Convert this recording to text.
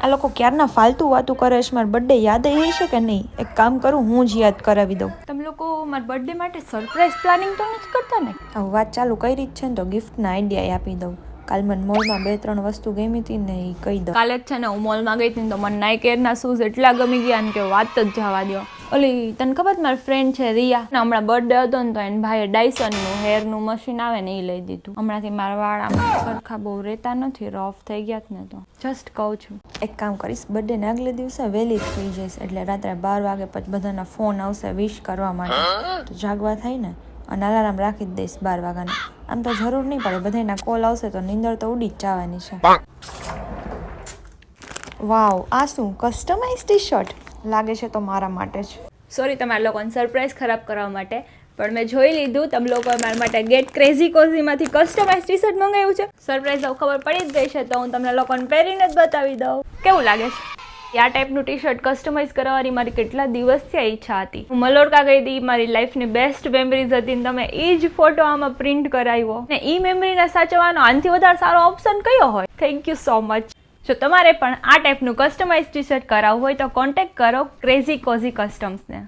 આ લોકો ક્યારના ફાલતુ વાતું કરે છે. મારો બર્થડે યાદ આવી છે કે નહીં? એક કામ કરું, હું જ યાદ કરાવી દઉં. તમે લોકો મારા બર્થડે માટે સરપ્રાઈઝ પ્લાનિંગ તો નથી કરતા ને? હવે વાત ચાલુ કરી જ છે ને તો ગિફ્ટના આઈડિયા આપી દઉં. કાલ મને મોલમાં 2-3 વસ્તુ ગમી હતી ને એ કહી દઉં. કાલે જ છે ને હું મોલમાં ગઈ હતી ને તો મને નાઇકી એરના શૂઝ એટલા ગમી ગયા ને કે વાત જ જવા દો. ઓલી તને ખબર મારી ફ્રેન્ડ છે રિયા, હમણાં બર્થડે હતો ને તો એને ભાઈએ ડાયસનનું હેરનું મશીન આવે ને એ લઈ દીધું. હમણાંથી મારા વાળ આમ સરખા બહુ રહેતા નથી, રફ થઈ ગયા ને તો જસ્ટ કહું છું. એક કામ કરીશ, બર્થડેને આગલે દિવસે વહેલી જ થઈ જઈશ એટલે રાત્રે 12 વાગે પછી બધાના ફોન આવશે વિશ કરવા માટે, તો જાગવા થાય ને. અને અલાર્મ રાખી જ દઈશ 12 વાગ્યાની. આમ તો જરૂર નહીં પડે, બધાના કોલ આવશે તો નીંદર તો ઉડી જ જવાની છે. વાવ, આ શું કસ્ટમાઇઝ ટી શર્ટ લાગે છે તો મારા માટે જ. સોરી તમારા લોકોને સરપ્રાઈઝ ખરાબ કરવા માટે, પણ મેં જોઈ લીધું તમે લોકો મારા માટે ગેટ ક્રેઝી કોઝીમાંથી કસ્ટમાઇઝ ટી શર્ટ મંગાવ્યું છે. સરપ્રાઈઝ હવે ખબર પડી જ ગઈ છે તો હું તમને લોકોને પહેરીને જ બતાવી દઉં. કેવું લાગે છે? આ ટાઈપનું ટી શર્ટ કસ્ટમાઇઝ કરવાની મારી કેટલા દિવસથી ઈચ્છા હતી. હું મલોરકા ગઈ હતી, મારી લાઈફની બેસ્ટ મેમરીઝ હતી ને તમે એ જ ફોટો આમાં પ્રિન્ટ કરાવ્યો ને એ મેમરીને સાચવવાનો આનાથી વધારે સારો ઓપ્શન કયો હોય? Thank you so much. જો તમારે પણ આ ટાઈપનું કસ્ટમાઇઝ ટી શર્ટ કરાવવું હોય તો કોન્ટેક્ટ કરો ક્રેઝી કોઝી કસ્ટમ્સને.